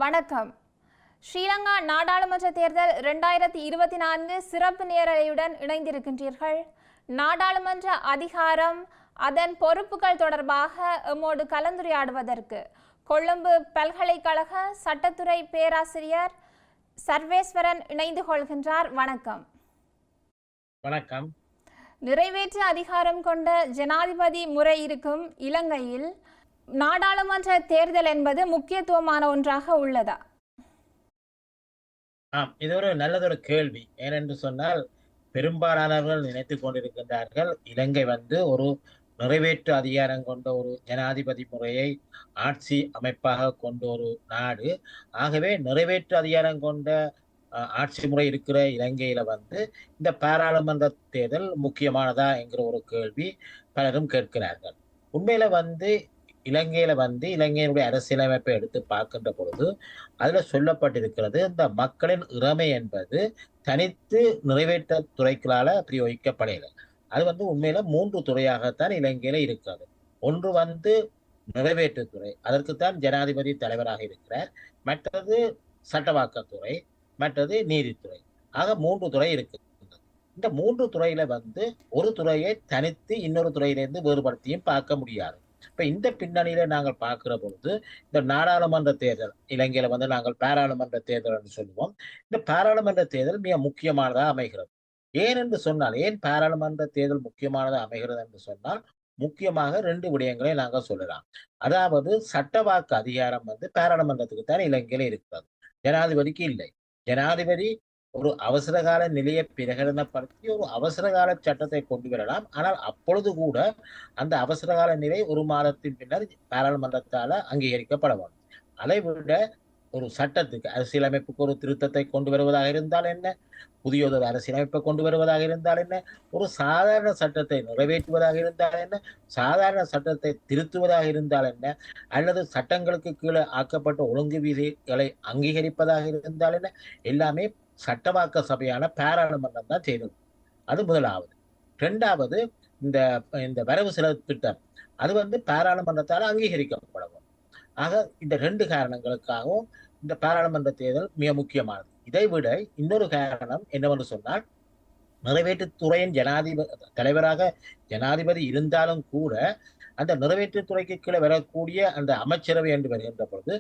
வணக்கம். ஸ்ரீலங்கா நாடாளுமன்ற தேர்தல் 2024 சிறப்பு நேரலையுடன் இணைந்திருக்கின்றீர்கள். நாடாளுமன்ற அதிகாரம், அதன் பொறுப்புகள் தொடர்பாக எம்மோடு கலந்துரையாடுவதற்கு கொழும்பு பல்கலைக்கழக சட்டத்துறை பேராசிரியர் சர்வேஸ்வரன் இணைந்து கொள்கின்றார். வணக்கம். வணக்கம். நிறைவேற்று அதிகாரம் கொண்ட ஜனாதிபதி முறை இருக்கும் இலங்கையில் நாடாளுமன்ற தேர்தல் என்பது முக்கியத்துவமான ஒன்றாக உள்ளதா? இது ஒரு நல்லதொரு கேள்வி. ஏனென்று சொன்னால், பெரும்பாலானவர்கள் நினைத்துக் கொண்டிருக்கின்றார்கள் இலங்கை ஒரு நிறைவேற்று அதிகாரம் கொண்ட ஒரு ஜனாதிபதி முறையை ஆட்சி அமைப்பாக கொண்ட ஒரு நாடு. ஆகவே நிறைவேற்று அதிகாரம் கொண்ட ஆட்சி முறை இருக்கிற இலங்கையில இந்த பாராளுமன்ற தேர்தல் முக்கியமானதா என்கிற ஒரு கேள்வி பலரும் கேட்கிறார்கள். உண்மையில இலங்கையில இலங்கையினுடைய அரசியலமைப்பை எடுத்து பார்க்கின்ற பொழுது அதுல சொல்லப்பட்டிருக்கிறது, இந்த மக்களின் இறமை என்பது தனித்து நிறைவேற்ற துறைகளால பிரயோகிக்கப்படையல. அது உண்மையில 3 துறையாகத்தான் இலங்கையில இருக்கிறது. ஒன்று நிறைவேற்றுத்துறை, அதற்குத்தான் ஜனாதிபதி தலைவராக இருக்கிறார். மற்றது சட்டவாக்கத்துறை, மற்றது நீதித்துறை. ஆக 3 துறை இருக்கு. இந்த 3 துறையில ஒரு துறையை தனித்து இன்னொரு துறையிலிருந்து வேறுபடுத்தியும் பார்க்க முடியாது. இப்ப இந்த பின்னணியில நாங்கள் பார்க்கிற பொழுது இந்த நாடாளுமன்ற தேர்தல் இலங்கையில நாங்கள் பாராளுமன்ற தேர்தல் என்று சொல்லுவோம். இந்த பாராளுமன்ற தேர்தல் மிக முக்கியமானதா அமைகிறது. ஏன் பாராளுமன்ற தேர்தல் முக்கியமானதா அமைகிறது என்று சொன்னால், முக்கியமாக 2 விடயங்களை நாங்கள் சொல்லலாம். அதாவது சட்டவாக்கு அதிகாரம் பாராளுமன்றத்துக்கு தான் இலங்கையில இருக்கிறது, ஜனாதிபதிக்கு இல்லை. ஜனாதிபதி ஒரு அவசரகால நிலையை பிரகடனப்படுத்தி ஒரு அவசரகால சட்டத்தை கொண்டு வரலாம். ஆனால் அப்பொழுது கூட அந்த அவசரகால நிலை 1 மாதத்தின் பின்னர் பாராளுமன்றத்தால அங்கீகரிக்கப்பட வேண்டும். அதை விட ஒரு சட்டத்துக்கு, அரசியலமைப்புக்கு ஒரு திருத்தத்தை கொண்டு வருவதாக இருந்தால் என்ன, புதியதொரு அரசியலமைப்பை கொண்டு வருவதாக இருந்தால் என்ன, ஒரு சாதாரண சட்டத்தை நிறைவேற்றுவதாக இருந்தால் என்ன, சாதாரண சட்டத்தை திருத்துவதாக இருந்தால் என்ன, அல்லது சட்டங்களுக்கு கீழே ஆக்கப்பட்ட ஒழுங்கு விதிகளை அங்கீகரிப்பதாக இருந்தால் என்ன, எல்லாமே சட்டவாக்க சபையான பாராளுமன்றம் தான் செய்தது. அது முதலாவது. 2வது, இந்த வரவு செலவு திட்டம் அது பாராளுமன்றத்தால் அங்கீகரிக்கப்படும். ஆக இந்த 2 காரணங்களுக்காகவும் இந்த பாராளுமன்ற தேர்தல் மிக முக்கியமானது. இதை விட இன்னொரு காரணம் என்னவென்று சொன்னால், நிறைவேற்றுத்துறையின் தலைவராக ஜனாதிபதி இருந்தாலும் கூட அந்த நிறைவேற்றுத்துறைக்கு கீழே வரக்கூடிய அந்த அமைச்சரவை என்று வருகின்ற பொழுது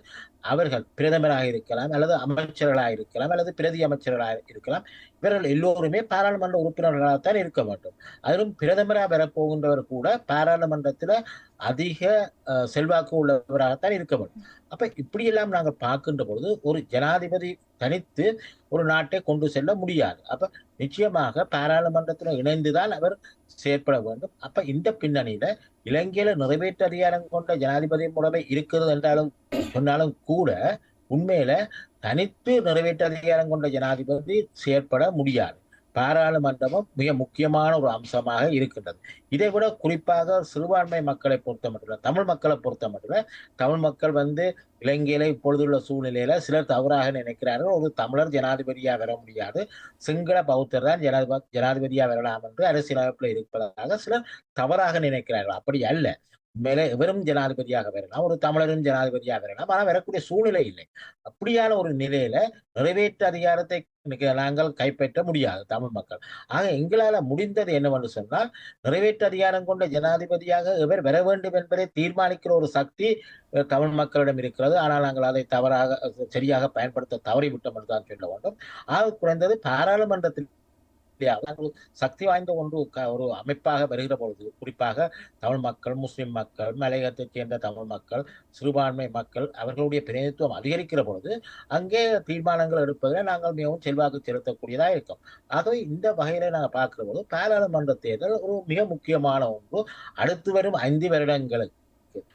அவர்கள் பிரதமராக இருக்கலாம், அல்லது அமைச்சர்களாக இருக்கலாம், அல்லது பிரதி அமைச்சர்களாக இருக்கலாம். இவர்கள் எல்லோருமே பாராளுமன்ற உறுப்பினர்களாகத்தான் இருக்க வேண்டும். அதிலும் பிரதமராக வரப்போகின்றவர் கூட பாராளுமன்றத்தில் அதிக செல்வாக்கு உள்ளவராகத்தான் இருக்க வேண்டும். அப்ப இப்படியெல்லாம் நாங்கள் பார்க்கின்ற பொழுது ஒரு ஜனாதிபதி தனித்து ஒரு நாட்டை கொண்டு செல்ல முடியாது. அப்ப நிச்சயமாக பாராளுமன்றத்தில் இணைந்துதான் அவர் செயற்பட வேண்டும். அப்ப இந்த பின்னணியில இலங்கையில நிறைவேற்று அதிகாரம் கொண்ட ஜனாதிபதி முறைமை இருக்கிறது என்றாலும் சொன்னாலும் கூட உண்மையில தனித்து நிறைவேற்று அதிகாரம் கொண்ட ஜனாதிபதி செயற்பட முடியாது. பாராளுமன்றமும் மிக முக்கியமான ஒரு அம்சமாக இருக்கின்றது. இதை விட குறிப்பாக சிறுபான்மை மக்களை பொறுத்த மட்டும், தமிழ் மக்களை பொறுத்த மட்டும், தமிழ் மக்கள் இலங்கையில இப்பொழுதுள்ள சூழ்நிலையில சிலர் தவறாக நினைக்கிறார்கள், ஒரு தமிழர் ஜனாதிபதியா வர முடியாது, சிங்கள பௌத்தர் தான் ஜனாதிபதியா வரலாம் என்று அரசியலமைப்புல இருப்பதாக சிலர் தவறாக நினைக்கிறார்கள். அப்படி அல்ல. உண்மையில இவரும் ஜனாதிபதியாக வரலாம், ஒரு தமிழரும் ஜனாதிபதியாக வரலாம். ஆனால் வரக்கூடிய சூழ்நிலை இல்லை. அப்படியான ஒரு நிலையில நிறைவேற்று அதிகாரத்தை நாங்கள் கைப்பற்ற முடியாது தமிழ் மக்கள். ஆக எங்களால முடிந்தது என்னவென்று சொன்னால், நிறைவேற்று அதிகாரம் கொண்ட ஜனாதிபதியாக இவர் வர வேண்டும் என்பதை தீர்மானிக்கிற ஒரு சக்தி தமிழ் மக்களிடம் இருக்கிறது. ஆனால் நாங்கள் அதை சரியாக பயன்படுத்த தவறிவிட்டோம் என்றுதான் சொல்ல வேண்டும். ஆக குறைந்தது பாராளுமன்றத்தில் சக்தி வாய்ந்த ஒரு அமைப்பாக வருகிற பொழுது, குறிப்பாக தமிழ் மக்கள், முஸ்லிம் மக்கள், மலையகத்தைச் சேர்ந்த தமிழ் மக்கள், சிறுபான்மை மக்கள் அவர்களுடைய பிரதிநிதித்துவம் அதிகரிக்கிற பொழுது அங்கே தீர்மானங்கள் எடுப்பதில் நாங்கள் மிகவும் செல்வாக்கு செலுத்தக்கூடியதாக இருக்கும். ஆகவே இந்த வகையில நாங்கள் பார்க்கிற போது பாராளுமன்ற தேர்தல் ஒரு மிக முக்கியமான ஒன்று. அடுத்து வரும் 5 வருடங்களுக்கு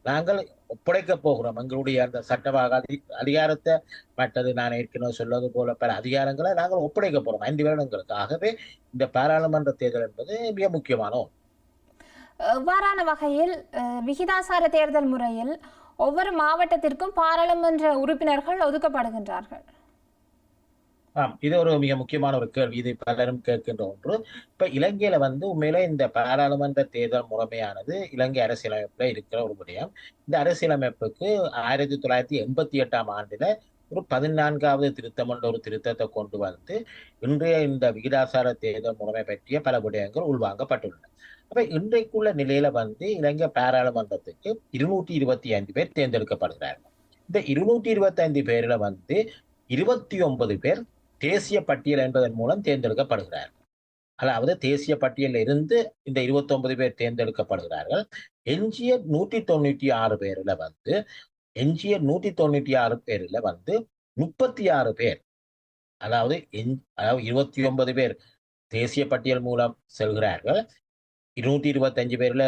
நாங்கள் ஒப்படைக்க போகிறோம் எங்களுடைய அந்த சட்டவாக அதிகாரத்தை. மற்றது நான் ஏற்கனவே சொல்வது போல பல அதிகாரங்களை நாங்கள் ஒப்படைக்க போறோம் 5 வருடங்களுக்கு. ஆகவே இந்த பாராளுமன்ற தேர்தல் என்பது மிக முக்கியமான ஒன்று. இவ்வாறான வகையில் விகிதாசார தேர்தல் முறையில் ஒவ்வொரு மாவட்டத்திற்கும் பாராளுமன்ற உறுப்பினர்கள் ஒதுக்கப்படுகின்றார்கள். இது ஒரு மிக முக்கியமான ஒரு கேள்வி. இது பலரும் கேட்கின்ற ஒன்று. இப்ப இலங்கையில உண்மையில இந்த பாராளுமன்ற தேர்தல் முறைமையானது இலங்கை அரசியலமைப்புல இருக்கிற ஒரு விடயம். இந்த அரசியலமைப்புக்கு 1988 ஆண்டுல ஒரு 14வது திருத்தம் என்ற ஒரு திருத்தத்தை கொண்டு வந்து இன்றைய இந்த விகிதாசார தேர்தல் முறைமை பற்றிய பல விடயங்கள் உள்வாங்கப்பட்டுள்ளன. அப்ப இன்றைக்குள்ள நிலையில வந்து இலங்கை பாராளுமன்றத்துக்கு 225 பேர் தேர்ந்தெடுக்கப்படுகிறார்கள். இந்த 225 பேர்ல வந்து 29 பேர் தேசிய பட்டியல் என்பதன் மூலம் தேர்ந்தெடுக்கப்படுகிறார்கள். அதாவது தேசிய பட்டியலில் இருந்து இந்த 29 பேர் தேர்ந்தெடுக்கப்படுகிறார்கள். எஞ்சிய 196 பேர்ல வந்து எஞ்சிய 196 பேர்ல வந்து 36 பேர், அதாவது 29 பேர் தேசிய பட்டியல் மூலம் செல்கிறார்கள். 225 பேர்ல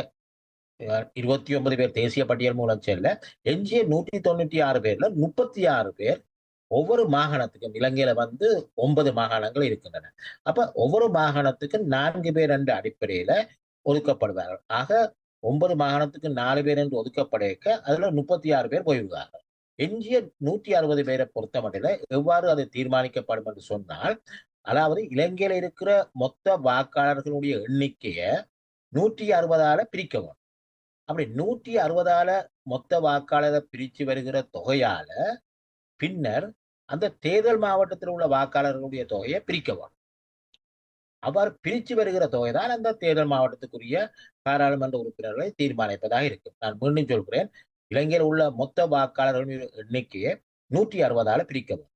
29 பேர் தேசிய பட்டியல் மூலம் செல்ல, எஞ்சிய 196 பேர்ல 36 பேர் ஒவ்வொரு மாகாணத்துக்கும், இலங்கையில வந்து 9 மாகாணங்கள் இருக்கின்றன. அப்ப ஒவ்வொரு மாகாணத்துக்கும் 4 பேர் என்ற அடிப்படையில ஒதுக்கப்படுவார்கள். ஆக 9 மாகாணத்துக்கு 4 பேர் என்று ஒதுக்கப்படைக்க அதுல 36 பேர் போய்விடுவார்கள். எஞ்சிய 160 பேரை பொறுத்த மட்டும் எவ்வாறு அது தீர்மானிக்கப்படும் என்று சொன்னால், அதாவது இலங்கையில இருக்கிற மொத்த வாக்காளர்களுடைய எண்ணிக்கையை 160ஆல பிரிக்கவும். அப்படி 160ஆல மொத்த வாக்காளரை பிரிச்சு வருகிற தொகையால பின்னர் அந்த தேர்தல் மாவட்டத்தில் உள்ள வாக்காளர்களுடைய தொகையை பிரிக்கவும். அவ்வாறு பிரிச்சு வருகிற தொகை தான் அந்த தேர்தல் மாவட்டத்துக்குரிய பாராளுமன்ற உறுப்பினர்களை தீர்மானிப்பதாக இருக்கு. நான் மீண்டும் சொல்கிறேன், இலங்கையில் உள்ள மொத்த வாக்காளர்களின் எண்ணிக்கையை 160ஆல பிரிக்கவும்.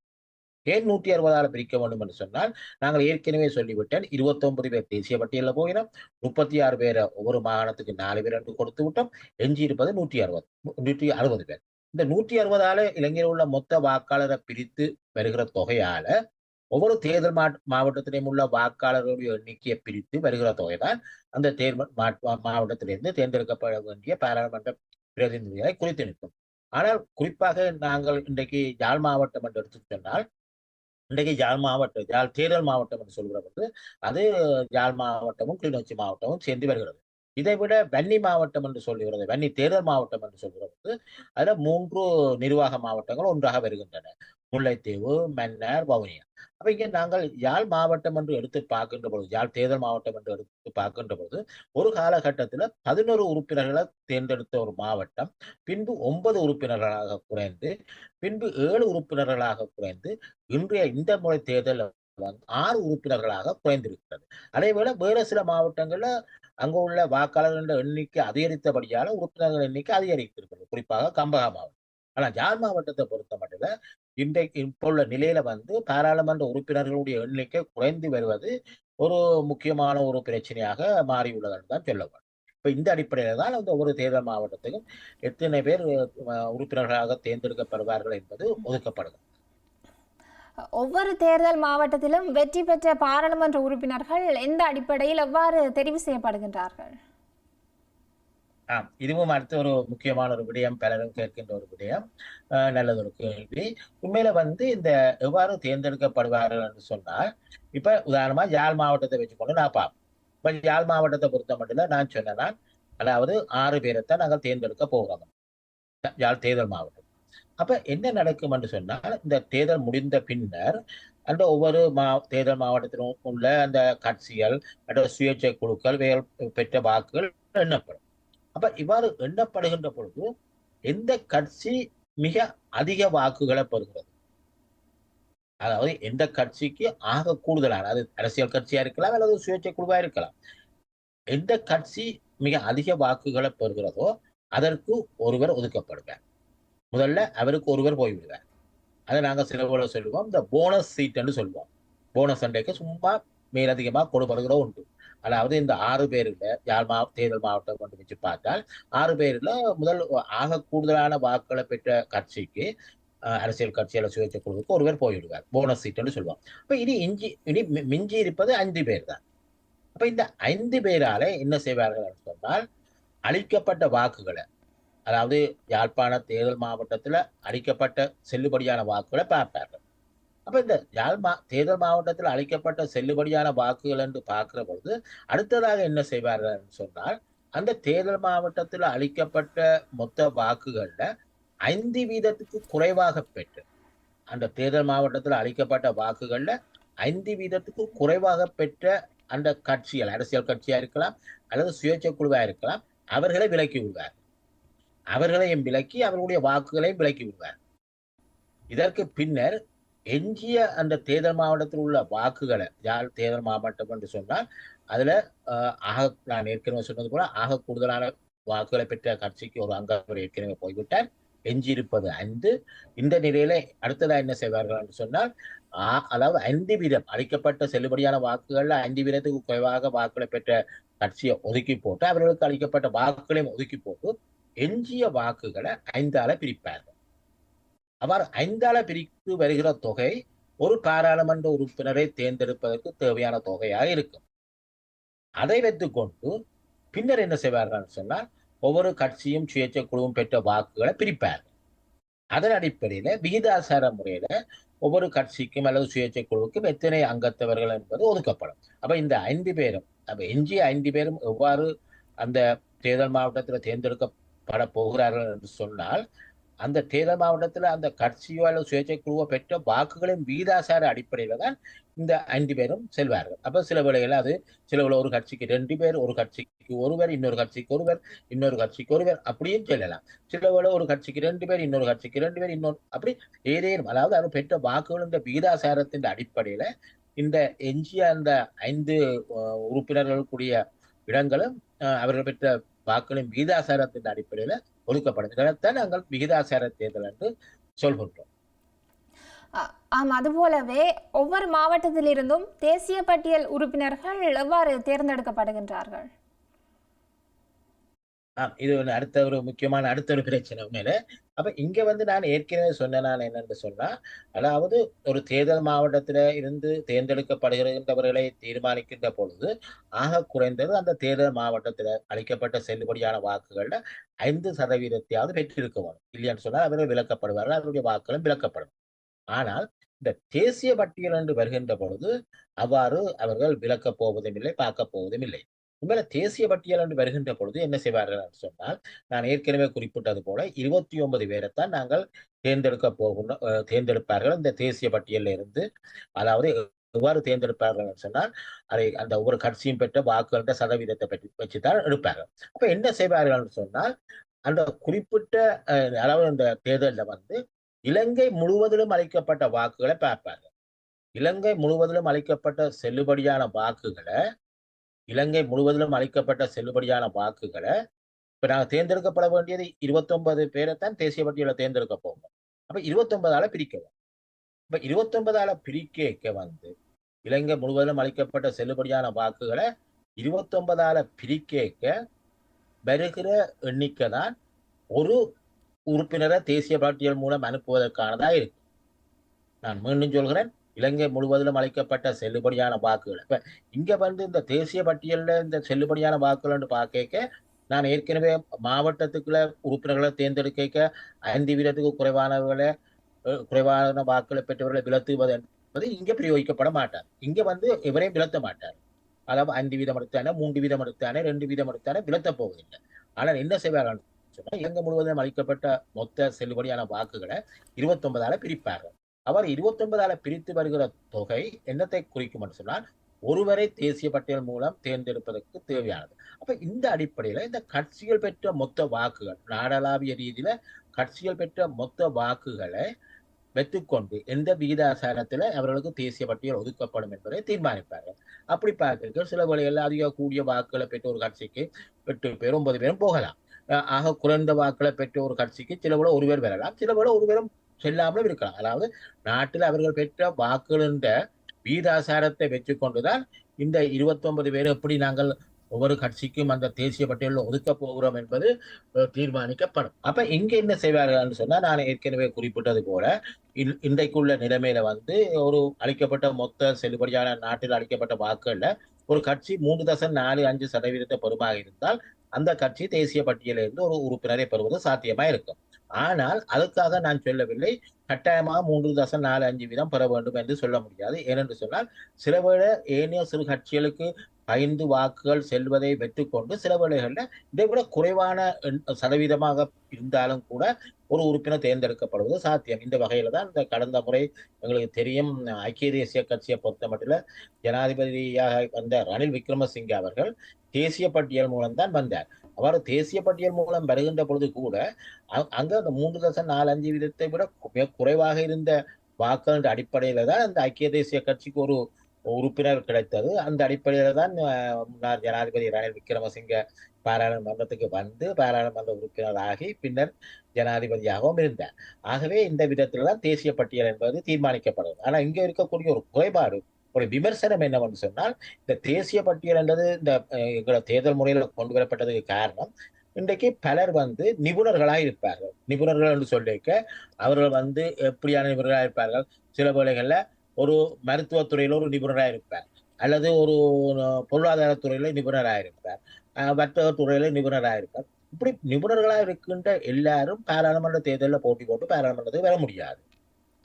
ஏன் 160ஆல பிரிக்க வேண்டும் என்று சொன்னால், நாங்கள் ஏற்கனவே சொல்லிவிட்டேன், 29 பேர் தேசிய பட்டியலில் போயினோம், 36 பேரை ஒவ்வொரு மாகாணத்துக்கு 4 பேர் என்று கொடுத்து விட்டோம், எஞ்சி இருப்பது 160 பேர். இந்த 160ஆல இலங்கையில் உள்ள மொத்த வாக்காளரை பிரித்து வருகிற தொகையால ஒவ்வொரு தேர்தல் மாவட்டத்திலும் உள்ள வாக்காளர்களுடைய எண்ணிக்கையை பிரித்து வருகிற தொகைதான் அந்த தேர்தல் மாவட்டத்திலிருந்து தேர்ந்தெடுக்கப்பட வேண்டிய பாராளுமன்ற பிரதிநிதிகளை குறித்து நிற்கும். ஆனால் குறிப்பாக நாங்கள் இன்றைக்கு யாழ் மாவட்டம் என்று எடுத்து சொன்னால், இன்றைக்கு யாழ் தேர்தல் மாவட்டம் என்று சொல்கிற போது அது யாழ் மாவட்டமும் கிளிநொச்சி மாவட்டமும் சேர்ந்து வருகிறது. இதை விட வன்னி மாவட்டம் என்று சொல்லுகிறது, வன்னி தேர்தல் மாவட்டம் என்று சொல்கிற போது அதுல 3 நிர்வாக மாவட்டங்கள் ஒன்றாக வருகின்றன, முல்லைத்தீவு, மன்னார், வவுனியா. அப்ப இங்க நாங்கள் யாழ் மாவட்டம் என்று எடுத்து பார்க்கின்ற பொழுது, யாழ் தேர்தல் மாவட்டம் என்று எடுத்து பார்க்கின்ற பொழுது, ஒரு காலகட்டத்தில் 11 உறுப்பினர்களை தேர்ந்தெடுத்த ஒரு மாவட்டம் பின்பு 9 உறுப்பினர்களாக குறைந்து, பின்பு 7 உறுப்பினர்களாக குறைந்து, இன்றைய இந்த முறை தேர்தல் 6 உறுப்பினர்களாக குறைந்திருக்கிறது. அதேபோல வேறு சில மாவட்டங்கள்ல அங்கு உள்ள வாக்காளர்கள் எண்ணிக்கை அதிகரித்தபடியால உறுப்பினர்கள் எண்ணிக்கை அதிகரித்திருக்கிறது, குறிப்பாக கம்பஹா மாவட்டம். ஆனா யாழ் மாவட்டத்தை பொறுத்த மட்டும் இன்றைக்கு இப்போ உள்ள நிலையில வந்து பாராளுமன்ற உறுப்பினர்களுடைய எண்ணிக்கை குறைந்து வருவது ஒரு முக்கியமான ஒரு பிரச்சனையாக மாறியுள்ளதுன்னு தான் சொல்லப்படும். இப்ப இந்த அடிப்படையில தான் அந்த ஒவ்வொரு தேர்தல் மாவட்டத்துக்கும் எத்தனை பேர் உறுப்பினர்களாக தேர்ந்தெடுக்கப்படுவார்கள் என்பது ஒதுக்கப்படுது. ஒவ்வொரு தேர்தல் மாவட்டத்திலும் வெற்றி பெற்ற பாராளுமன்ற உறுப்பினர்கள் எந்த அடிப்படையில் எவ்வாறு தெரிவு செய்யப்படுகின்றார்கள்? இதுவும் அடுத்த ஒரு முக்கியமான ஒரு விடயம், பலரும் கேட்கின்ற ஒரு விடயம், நல்லது ஒரு கேள்வி. உண்மையில வந்து இந்த எவ்வாறு தேர்ந்தெடுக்கப்படுவார்கள் என்று சொன்னால், இப்ப உதாரணமா யாழ் மாவட்டத்தை வச்சுக்கொண்டு நான் பார்ப்போம். இப்ப யாழ் மாவட்டத்தை பொறுத்த மட்டும் நான் சொன்னேன்னா, அதாவது 6 பேரைத்தான் நாங்கள் தேர்ந்தெடுக்க போகிறோம் யாழ் தேர்தல் மாவட்டம். அப்ப என்ன நடக்கும் என்று சொன்னால், இந்த தேர்தல் முடிந்த பின்னர் அந்த ஒவ்வொரு தேர்தல் மாவட்டத்திலும் உள்ள அந்த கட்சிகள் அல்லது சுயேட்சை குழுக்கள் பெற்ற வாக்குகள் எண்ணப்படும். அப்ப இவ்வாறு எண்ணப்படுகின்ற பொழுது எந்த கட்சி மிக அதிக வாக்குகளை பெறுகிறது, அதாவது எந்த கட்சிக்கு ஆக கூடுதலான, அது அரசியல் கட்சியா இருக்கலாம் அல்லது சுயேட்சை குழுவா இருக்கலாம், எந்த கட்சி மிக அதிக வாக்குகளை பெறுகிறதோ அதற்கு ஒருவர் ஒதுக்கப்படுவார். முதல்ல அவருக்கு ஒருவர் போய்விடுவார். அதை நாங்க சில போல சொல்லுவோம், இந்த போனஸ் சீட்ன்னு சொல்லுவோம். போனஸ் அண்டைக்கு சும்மா மேலதிகமாக கொடுப்படுகிற உண்டு. அதாவது இந்த 6 பேர்ல யாழ் தேர்தல் மாவட்டம் கொண்டு வச்சு பார்த்தால் 6 பேர்ல முதல் ஆக கூடுதலான வாக்குகளை பெற்ற கட்சிக்கு, அரசியல் கட்சியில சுயேட்சை குழுவுக்கு ஒருவர் போய்விடுவார், போனஸ் சீட்னு சொல்லுவோம். அப்ப இனி மிஞ்சி இருப்பது 5 பேர் தான். அப்ப இந்த 5 பேரால என்ன செய்வார்கள் சொன்னால், அளிக்கப்பட்ட வாக்குகளை, அதாவது யாழ்ப்பாண தேர்தல் மாவட்டத்துல அளிக்கப்பட்ட செல்லுபடியான வாக்குகளை பார்ப்பார்கள். அப்ப இந்த தேர்தல் மாவட்டத்தில் அளிக்கப்பட்ட செல்லுபடியான வாக்குகள் என்று பார்க்கிற பொழுது அடுத்ததாக என்ன செய்வார்கள் சொன்னால், அந்த தேர்தல் மாவட்டத்தில் அளிக்கப்பட்ட மொத்த வாக்குகள்ல 5% குறைவாக பெற்று, அந்த தேர்தல் மாவட்டத்தில் அளிக்கப்பட்ட வாக்குகள்ல 5% குறைவாக பெற்ற அந்த கட்சிகள், அரசியல் கட்சியா இருக்கலாம் அல்லது சுயேட்சை குழுவா இருக்கலாம், அவர்களை விலக்கி விடுவார். அவர்களையும் விலக்கி அவர்களுடைய வாக்குகளையும் விலக்கி விடுவார். இதற்கு பின்னர் எஞ்சிய அந்த தேர்தல் மாவட்டத்தில் உள்ள வாக்குகளை, யாழ் தேர்தல் மாவட்டம் என்று சொன்னால் அதுல நான் ஏற்கனவே சொன்னது போல ஆக கூடுதலான வாக்குகளை பெற்ற கட்சிக்கு ஒரு அங்கவர் ஏற்கனவே போய்விட்டார். எஞ்சியிருப்பது 5. இந்த நிலையில அடுத்ததா என்ன செய்வார்கள் என்று சொன்னால் அதாவது 5% அளிக்கப்பட்ட செல்லுபடியான வாக்குகள்ல 5%க்கு குறைவாக வாக்குகளை பெற்ற கட்சியை ஒதுக்கி போட்டு அவர்களுக்கு அளிக்கப்பட்ட வாக்குகளையும் ஒதுக்கி போட்டு எஞ்சிய வாக்குகளை 5ஆல பிரிப்பார்கள். அவ்வாறு 5ஆல பிரித்து வருகிற தொகை ஒரு பாராளுமன்ற உறுப்பினரை தேர்ந்தெடுப்பதற்கு தேவையான தொகையாக இருக்கும். அதை வைத்துக் கொண்டு பின்னர் என்ன செய்வார்கள் சொன்னால் ஒவ்வொரு கட்சியும் சுயேட்சை குழுவும் பெற்ற வாக்குகளை பிரிப்பார்கள். அதன் அடிப்படையில விகிதாசார முறையில ஒவ்வொரு கட்சிக்கும் அல்லது சுயேட்சை குழுவுக்கும் எத்தனை அங்கத்தவர்கள் என்பது ஒதுக்கப்படும். அப்ப இந்த 5 பேரும் எஞ்சிய 5 பேரும் எவ்வாறு அந்த தேர்தல் மாவட்டத்தில் தேர்ந்தெடுக்கப்பட போகிறார்கள் என்று சொன்னால் அந்த தேர்தல் மாவட்டத்தில் அந்த கட்சியோ அல்லது சுயேட்சை குழுவோ பெற்ற வாக்குகளின் வீதாசார அடிப்படையில தான் இந்த 5 பேரும் செல்வார்கள். அப்ப சில வேளைகள் அது சில வேளை ஒரு கட்சிக்கு 2 பேர், ஒரு கட்சிக்கு ஒருவர், இன்னொரு கட்சிக்கு ஒருவர், இன்னொரு கட்சிக்கு ஒருவர் அப்படியும் செல்லலாம். சில வேளை ஒரு கட்சிக்கு 2 பேர், இன்னொரு கட்சிக்கு 2 பேர், இன்னொரு அப்படி ஏதேனும் அதாவது அவர் பெற்ற வாக்குகள் இந்த வீதாசாரத்தின் அடிப்படையில இந்த எஞ்சிய அந்த 5 உறுப்பினர்களுக்குரிய இடங்களும் அவர்கள் பெற்ற வாக்குகளின் விகிதாசாரத்தின் அடிப்படையில ஒதுக்கப்படும். இதைத்தான் நாங்கள் விகிதாசார தேர்தல் என்று சொல்கின்றோம். ஆம், அதுபோலவே ஒவ்வொரு மாவட்டத்திலிருந்தும் தேசிய பட்டியல் உறுப்பினர்கள் எவ்வாறு தேர்ந்தெடுக்கப்படுகின்றார்கள்? இது அடுத்த ஒரு முக்கியமான அடுத்த ஒரு பிரச்சனை உண்மையில. அப்ப இங்க நான் ஏற்கனவே சொன்னேன் நான் என்னன்னு சொன்னா, அதாவது ஒரு தேர்தல் மாவட்டத்தில இருந்து தேர்ந்தெடுக்கப்படுகின்றவர்களை தீர்மானிக்கின்ற பொழுது ஆக குறைந்தது அந்த தேர்தல் மாவட்டத்தில் அளிக்கப்பட்ட செல்லுபடியான வாக்குகள்ல 5% பெற்றிருக்க வேணும். இல்லையான்னு சொன்னால் அவர்கள் விலக்கப்படுவார்கள், அவருடைய வாக்குகளும் விலக்கப்படும். ஆனால் இந்த தேசிய பட்டியல் என்று வருகின்ற பொழுது அவ்வாறு அவர்கள் விலக்கப் போவதும் இல்லை, பார்க்க போவதும் இல்லை. உண்மையில தேசிய பட்டியல் என்று வருகின்ற பொழுது என்ன செய்வார்கள் என்று சொன்னால், நான் ஏற்கனவே குறிப்பிட்டது போல 29 பேரைத்தான் நாங்கள் தேர்ந்தெடுப்பார்கள் இந்த தேசிய பட்டியலில் இருந்து. அதாவது எவ்வாறு தேர்ந்தெடுப்பார்கள் என்று சொன்னால் அதை அந்த ஒவ்வொரு கட்சியும் பெற்ற வாக்குகள சதவீதத்தை பற்றி வச்சுதான் எடுப்பார்கள். அப்ப என்ன செய்வார்கள் என்று சொன்னால் அந்த குறிப்பிட்ட அதாவது அந்த தேர்தலில் இலங்கை முழுவதிலும் அளிக்கப்பட்ட வாக்குகளை பார்ப்பார்கள். இலங்கை முழுவதிலும் அளிக்கப்பட்ட செல்லுபடியான வாக்குகளை இப்ப நாங்க தேர்ந்தெடுக்கப்பட வேண்டியது 29 பேரைத்தான் தேசிய பட்டியலை தேர்ந்தெடுக்க போகிறோம். அப்ப 29ஆல பிரிக்கலாம். இப்ப 29ஆல பிரிக்க இலங்கை முழுவதிலும் அளிக்கப்பட்ட செல்லுபடியான வாக்குகளை 29ஆல பிரிக்க வருகிற எண்ணிக்கை தான் ஒரு உறுப்பினரை தேசிய பட்டியல் மூலம் அனுப்புவதற்கானதா இருக்கு. நான் மீண்டும் சொல்கிறேன், இலங்கை முழுவதிலும் அளிக்கப்பட்ட செல்லுபடியான வாக்குகள். இப்ப இங்க இந்த தேசிய பட்டியல்ல இந்த செல்லுபடியான வாக்குகள் பார்க்க நான் ஏற்கனவே மாவட்டத்துக்குள்ள உறுப்பினர்களை தேர்ந்தெடுக்க 5% குறைவான வாக்குகளை பெற்றவர்களை விலத்துவது என்பது இங்க பிரயோகிக்கப்பட மாட்டார். இங்க எவரையும் விலத்த மாட்டார். அதாவது 5% எடுத்தானே, 3% எடுத்தானே, 2% எடுத்தானே விலத்த போவதில்லை. ஆனால் என்ன செய்வார்கள் சொன்னா இலங்கை முழுவதும் அளிக்கப்பட்ட மொத்த செல்லுபடியான வாக்குகளை 29ஆல பிரிப்பார்கள். அவர் 29ஆல பிரித்து வருகிற தொகை என்னத்தை குறிக்கும் என்று சொன்னால் ஒருவரை தேசிய பட்டியல் மூலம் தேர்ந்தெடுப்பதற்கு தேவையானது. அப்ப இந்த அடிப்படையில இந்த கட்சிகள் பெற்ற மொத்த வாக்குகள் நாடளாவிய ரீதியில கட்சிகள் பெற்ற மொத்த வாக்குகளை வைத்துக்கொண்டு எந்த விகிதாசாரத்துல அவர்களுக்கு தேசிய பட்டியல் ஒதுக்கப்படும் என்பதை தீர்மானிப்பார்கள். அப்படி பார்க்க சில வழிகளில் அதிக கூடிய வாக்குகளை பெற்ற ஒரு கட்சிக்கு 8 பேரும் 9 பேரும் போகலாம். ஆக குறைந்த வாக்குகளை பெற்ற ஒரு கட்சிக்கு சில போல ஒருவர் வரலாம், சில போல ஒருவரும் செல்லாமலும் இருக்கலாம். அதாவது நாட்டில் அவர்கள் பெற்ற வாக்குகளின் வீதாசாரத்தை வச்சுக்கொண்டுதான் இந்த 29 பேர் எப்படி நாங்கள் ஒவ்வொரு கட்சிக்கும் அந்த தேசிய பட்டியலில் ஒதுக்க போகிறோம் என்பது தீர்மானிக்கப்படும். அப்ப இங்க என்ன செய்வார்கள் சொன்னா நான் ஏற்கனவே குறிப்பிட்டது போல இன்றைக்குள்ள நிலைமையில ஒரு அளிக்கப்பட்ட மொத்த செல்லுபடியான நாட்டில் அளிக்கப்பட்ட வாக்குகள்ல ஒரு கட்சி 3.45% பெறுமாக இருந்தால் அந்த கட்சி தேசிய பட்டியலிருந்து ஒரு உறுப்பினரை பெறுவது சாத்தியமா இருக்கும். ஆனால் அதுக்காக நான் சொல்லவில்லை கட்டாயமாக 3.45% பெற வேண்டும் என்று சொல்ல முடியாது. ஏனென்று சொன்னால் சில வேளை ஏனைய சிறு கட்சிகளுக்கு 5 வாக்குகள் செல்வதை வெற்றுக்கொண்டு சில வேளைகள்ல இதை விட குறைவான சதவீதமாக இருந்தாலும் கூட ஒரு உறுப்பினர் தேர்ந்தெடுக்கப்படுவது சாத்தியம். இந்த வகையில தான் இந்த கடந்த முறை எங்களுக்கு தெரியும் ஐக்கிய தேசிய கட்சியை பொறுத்த மட்டும் ஜனாதிபதியாக வந்த ரணில் விக்ரமசிங்கே அவர்கள் தேசிய பட்டியல் மூலம் தான் வந்தார். அவ்வாறு தேசிய பட்டியல் மூலம் வருகின்ற பொழுது கூட அங்க அந்த 3.45 விட மிக குறைவாக இருந்த வாக்குகள் அடிப்படையில தான் அந்த ஐக்கிய தேசிய கட்சிக்கு ஒரு உறுப்பினர் கிடைத்தது. அந்த அடிப்படையில தான் முன்னாள் ஜனாதிபதி ரணில் விக்ரமசிங்க பாராளுமன்றத்துக்கு வந்து பாராளுமன்ற உறுப்பினர் ஆகி பின்னர் ஜனாதிபதியாகவும் இருந்தார். ஆகவே இந்த விதத்துல தான் தேசிய பட்டியல் என்பது தீர்மானிக்கப்படுது. ஆனா இங்க இருக்கக்கூடிய ஒரு குறைபாடு, ஒரு விமர்சனம் என்னவென்று சொன்னால், இந்த தேசிய பட்டியல் என்றது இந்த எங்களோட தேர்தல் முறையில கொண்டு வரப்பட்டதுக்கு காரணம், இன்றைக்கு பலர் வந்து நிபுணர்களாக இருப்பார்கள். நிபுணர்கள் என்று சொல்லிக்க அவர்கள் வந்து எப்படியான நிபுணர்களாக இருப்பார்கள்? சில வேளைகள்ல ஒரு மருத்துவத்துறையில ஒரு நிபுணராக இருப்பார், அல்லது ஒரு பொருளாதார துறையில நிபுணராக இருப்பார், வர்த்தக துறையில நிபுணராக இருப்பார். இப்படி நிபுணர்களாக இருக்கின்ற எல்லாரும் பாராளுமன்ற தேர்தலில் போட்டி போட்டு பாராளுமன்றத்துக்கு வர முடியாது.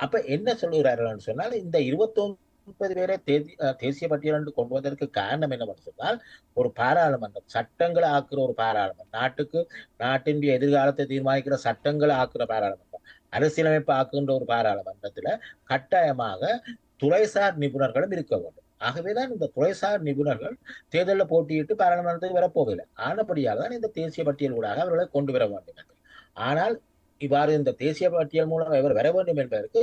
அப்ப என்ன சொல்லுகிறார்கள் சொன்னால், இந்த 29 பேரை தேசிய பட்டியல் என்று கொண்டு வந்ததற்கு காரணம் என்னவென்று சொன்னால், ஒரு பாராளுமன்றம் சட்டங்களை ஆக்குற ஒரு பாராளுமன்றம், நாட்டின் எதிர்காலத்தை தீர்மானிக்கிற சட்டங்களை ஆக்குற பாராளுமன்றம், அரசியலமைப்பு ஆக்குகின்ற ஒரு பாராளுமன்றத்துல கட்டாயமாக துறைசார் நிபுணர்களும் இருக்க வேண்டும். ஆகவேதான் இந்த துறைசார் நிபுணர்கள் தேர்தலில் போட்டியிட்டு பாராளுமன்றத்துக்கு வரப்போவதில்லை. ஆனபடியால் தான் இந்த தேசிய பட்டியல் ஊடாக அவர்களை கொண்டு வர வேண்டும். ஆனால் இவ்வாறு இந்த தேசிய பட்டியல் மூலம் இவர் வர வேண்டும் என்பதற்கு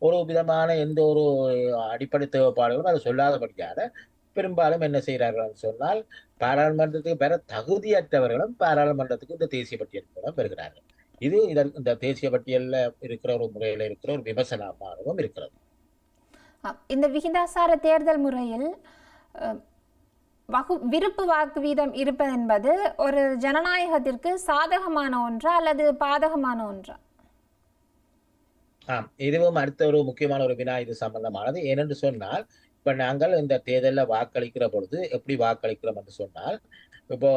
ஒரு விதமான எந்த ஒரு அடிப்படை தேவைப்பாடுகளும் அதை சொல்லாதபடியாக பெரும்பாலும் என்ன செய்கிறார்கள் சொன்னால், பாராளுமன்றத்துக்கு பெற தகுதியற்றவர்களும் பாராளுமன்றத்துக்கு இந்த தேசிய பட்டியல் மூலம் பெறுகிறார்கள். இது இந்த தேசிய பட்டியல்ல இருக்கிற ஒரு முறையில இருக்கிற ஒரு விமர்சனமாகவும் இருக்கிறது. இந்த விகிதாசார தேர்தல் முறையில் விருப்பு வாக்கு வீதம் இருப்பது என்பது ஒரு ஜனநாயகத்திற்கு சாதகமான ஒன்றா அல்லது பாதகமான ஒன்றா? இதுவும் அடுத்த ஒரு முக்கியமான ஒரு வினா இது சம்பந்தமானது. ஏனென்று சொன்னால், இப்ப நாங்கள் இந்த தேர்தலில் வாக்களிக்கிற பொழுது எப்படி வாக்களிக்கிறோம் என்று சொன்னால், இப்போ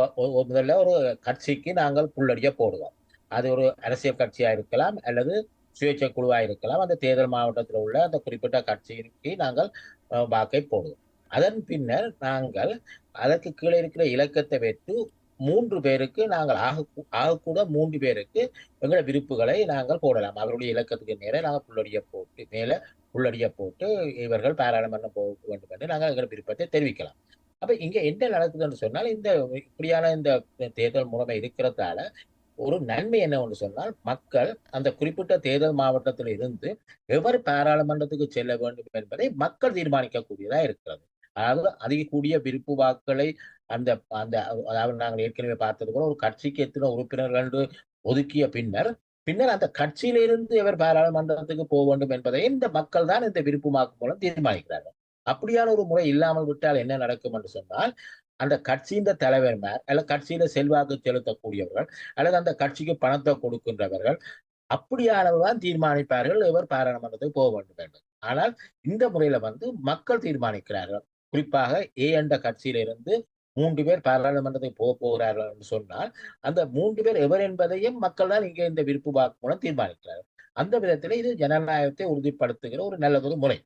முதல்ல ஒரு கட்சிக்கு நாங்கள் புள்ளடிய போடுவோம். அது ஒரு அரசியல் கட்சியா இருக்கலாம், அல்லது சுயேட்சை குழுவா இருக்கலாம். அந்த தேர்தல் மாவட்டத்தில் உள்ள அந்த குறிப்பிட்ட கட்சிக்கு நாங்கள் வாக்கை போடுவோம். அதன் பின்னர் நாங்கள் அதற்கு கீழே இருக்கிற இலக்கத்தை வைத்து 3 பேருக்கு நாங்கள் ஆகக்கூட 3 பேருக்கு எங்களோட விருப்புகளை நாங்கள் போடலாம். அவருடைய இலக்கத்துக்கு நேர நாங்கள் புள்ளடிய போட்டு இவர்கள் பாராளுமன்றம் போக வேண்டும் என்று நாங்கள் எங்கள் விருப்பத்தை தெரிவிக்கலாம். அப்ப இங்க என்ன நடக்குதுன்னு சொன்னால், இந்த இப்படியான இந்த தேர்தல் முறைமை இருக்கிறதால ஒரு நன்மை என்னவென்று சொன்னால், மக்கள் அந்த குறிப்பிட்ட தேர்தல் மாவட்டத்தில் இருந்து எவர் பாராளுமன்றத்துக்கு செல்ல வேண்டும் என்பதை மக்கள் தீர்மானிக்கக்கூடியதா இருக்கிறது. அதாவது அதிக கூடிய விருப்பு வாக்குகளை அந்த அந்த அதாவது நாங்கள் ஏற்கனவே பார்த்தது போல ஒரு கட்சிக்கு எத்தனை உறுப்பினர்கள் என்று ஒதுக்கிய பின்னர் அந்த கட்சியிலிருந்து எவர் பாராளுமன்றத்துக்கு போக வேண்டும் என்பதை இந்த மக்கள் தான் இந்த விருப்பு வாக்கு மூலம் தீர்மானிக்கிறார்கள். அப்படியான ஒரு முறை இல்லாமல் விட்டால் என்ன நடக்கும் என்று சொன்னால், அந்த கட்சியின் தலைவர்மார் அல்லது கட்சியில செல்வாக்கு செலுத்தக்கூடியவர்கள் அல்லது அந்த கட்சிக்கு பணத்தை கொடுக்கின்றவர்கள் அப்படியானவர்கள் தீர்மானிப்பார்கள் இவர் பாராளுமன்றத்துக்கு போக வேண்டும் என்று. ஆனால் இந்த முறையில வந்து மக்கள் தீர்மானிக்கிறார்கள். குறிப்பாக ஏ என்ற கட்சியிலிருந்து 3 பேர் பாராளுமன்றத்துக்கு போக போகிறார்கள் என்று சொன்னால், அந்த 3 பேர் எவர் என்பதையும் மக்கள் தான் இங்கே இந்த விருப்பு வாக்கு மூலம் தீர்மானிக்கிறார்கள். அந்த விதத்திலே இது ஜனநாயகத்தை உறுதிப்படுத்துகிற ஒரு நல்லதொரு முறை.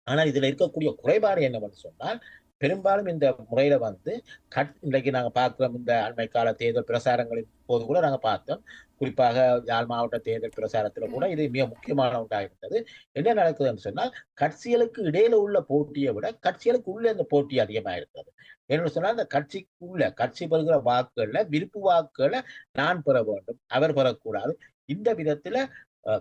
ஆனால் இதுல இருக்கக்கூடிய குறைபாடு என்னவென்று சொன்னால், பெரும்பாலும் இந்த முறையில வந்து இன்றைக்கு நாங்க பார்க்கிறோம், இந்த அண்மை கால தேர்தல் பிரசாரங்களின் போது கூட நாங்க பார்த்தோம். குறிப்பாக யாழ் மாவட்ட தேர்தல் பிரசாரத்துல கூட இது மிக முக்கியமான ஒன்றாக இருந்தது. என்ன நடக்குதுன்னு சொன்னால், கட்சிகளுக்கு இடையில உள்ள போட்டியை விட கட்சிகளுக்கு உள்ள இந்த போட்டி அதிகமாக இருக்கிறது. என்ன சொன்னால், அந்த கட்சி பெறுகிற வாக்குகள்ல விருப்பு வாக்குகளை நான் பெற வேண்டும், அவர் பெறக்கூடாது. இந்த விதத்துல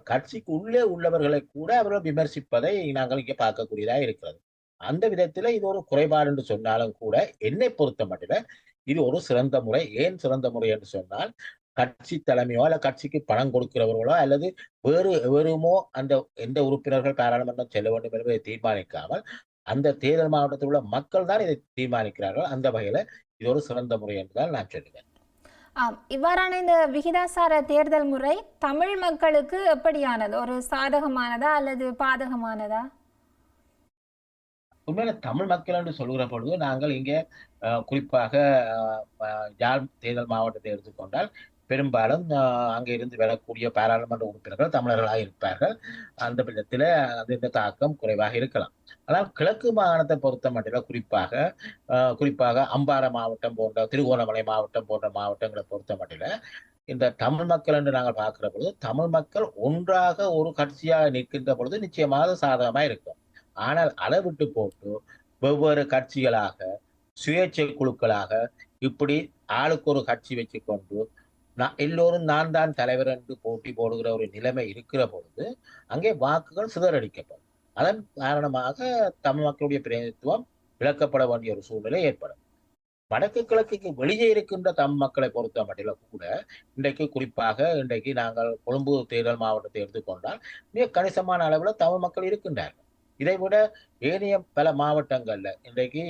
கட்சிக்கு உள்ளே உள்ளவர்களை கூட அவர்கள் விமர்சிப்பதை நாங்கள் இங்கே பார்க்கக்கூடியதா இருக்கிறது. அந்த விதத்துல இது ஒரு குறைபாடு என்று சொன்னாலும் கூட, என்னை பொறுத்த மட்டும் இது ஒரு சிறந்த முறை. ஏன் சிறந்த முறை என்று சொன்னால், கட்சி தலைமையோ அல்ல கட்சிக்கு பணம் கொடுக்கிறவர்களோ அல்லது வேறு எவருமோ அந்த எந்த உறுப்பினர்கள் பாராளுமன்றம் செல்ல வேண்டும் என்பதை தீர்மானிக்காமல் அந்த தேர்தல் மாவட்டத்தில் உள்ள மக்கள் தான் இதை தீர்மானிக்கிறார்கள். அந்த வகையில இது ஒரு சிறந்த முறை என்றுதான் நான் சொல்லுவேன். இவ்வாறான இந்த விகிதாசார தேர்தல் முறை தமிழ் மக்களுக்கு எப்படியானது? ஒரு சாதகமானதா அல்லது பாதகமானதா? உண்மையில தமிழ் மக்கள் என்று சொல்கிற பொழுது நாங்கள் இங்கே குறிப்பாக யாழ் தேர்தல் மாவட்டத்தை எடுத்துக்கொண்டால் பெரும்பாலும் அங்கே இருந்து வரக்கூடிய பாராளுமன்ற உறுப்பினர்கள் தமிழர்களாக இருப்பார்கள். அந்த விதத்தில் இந்த தாக்கம் குறைவாக இருக்கலாம். ஆனால் கிழக்கு மாகாணத்தை பொறுத்த மட்டும் குறிப்பாக அம்பாறை மாவட்டம் போன்ற திருகோணமலை மாவட்டம் போன்ற மாவட்டங்களை பொறுத்த மட்டும் இந்த தமிழ் மக்கள் என்று நாங்கள் பார்க்கிற பொழுது தமிழ் மக்கள் ஒன்றாக ஒரு கட்சியாக நிற்கின்ற பொழுது நிச்சயமாக சாதகமாக இருக்கும். ஆனால் அளவிட்டு போட்டு வெவ்வேறு கட்சிகளாக சுயேட்சை குழுக்களாக இப்படி ஆளுக்கு ஒரு கட்சி வச்சுக்கொண்டு எல்லோரும் நான் தான் தலைவர் என்று போட்டி போடுகிற ஒரு நிலைமை இருக்கிற பொழுது அங்கே வாக்குகள் சிதறடிக்கப்படும். அதன் காரணமாக தமிழ் மக்களுடைய பிரதிநிதித்துவம் இழக்கப்பட வேண்டிய ஒரு சூழ்நிலை ஏற்படும். வடக்கு கிழக்குக்கு வெளியே இருக்கின்ற தமிழ் மக்களை பொறுத்த மட்டில கூட இன்றைக்கு குறிப்பாக இன்றைக்கு நாங்கள் கொழும்பு தேர்தல் மாவட்டத்தை எடுத்துக்கொண்டால் மிக கணிசமான அளவில் தமிழ் மக்கள் இருக்கின்றார்கள். இதைவிட ஏனைய பல மாவட்டங்கள்ல இன்றைக்கு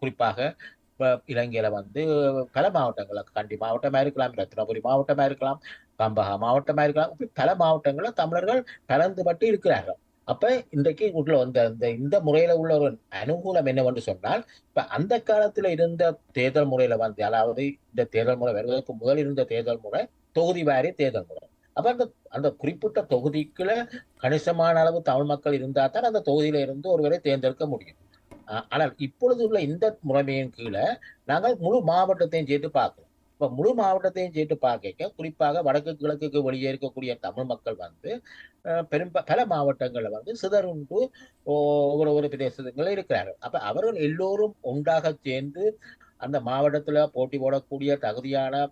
குறிப்பாக இலங்கையில வந்து பல மாவட்டங்கள்ல கண்டி மாவட்டமா இருக்கலாம், ரத்னபுரி மாவட்டமா இருக்கலாம், கம்பஹா மாவட்டமா இருக்கலாம், இப்படி பல மாவட்டங்கள்ல தமிழர்கள் கலந்துபட்டு இருக்கிறார்கள். அப்ப இன்றைக்கு உள்ள இந்த முறையில உள்ள ஒரு அனுகூலம் என்னவென்று சொன்னால், இப்ப அந்த காலத்துல இருந்த தேர்தல் முறையில வந்து, அதாவது இந்த தேர்தல் முறை வருவதற்கு முதல் இருந்த தேர்தல் முறை தொகுதி வாரி தேர்தல் முறை. அப்ப அந்த அந்த குறிப்பிட்ட தொகுதிக்குள்ள கணிசமான அளவு தமிழ் மக்கள் இருந்தா தான் அந்த தொகுதியில இருந்து ஒருவரை தேர்ந்தெடுக்க முடியும். ஆனால் இப்பொழுது உள்ள இந்த முறைமையின் கீழே நாங்கள் முழு மாவட்டத்தையும் சேர்த்து பார்க்கிறோம். இப்ப முழு மாவட்டத்தையும் சேர்த்து பார்க்க குறிப்பாக வடக்கு கிழக்குக்கு வெளியே இருக்கக்கூடிய தமிழ் மக்கள் வந்து பல மாவட்டங்கள்ல வந்து சிதறுண்டு ஒவ்வொரு பிரதேசங்களில் இருக்கிறார்கள். அப்ப அவர்கள் எல்லோரும் ஒன்றாக சேர்ந்து அந்த மாவட்டத்துல போட்டி போடக்கூடிய தகுதியான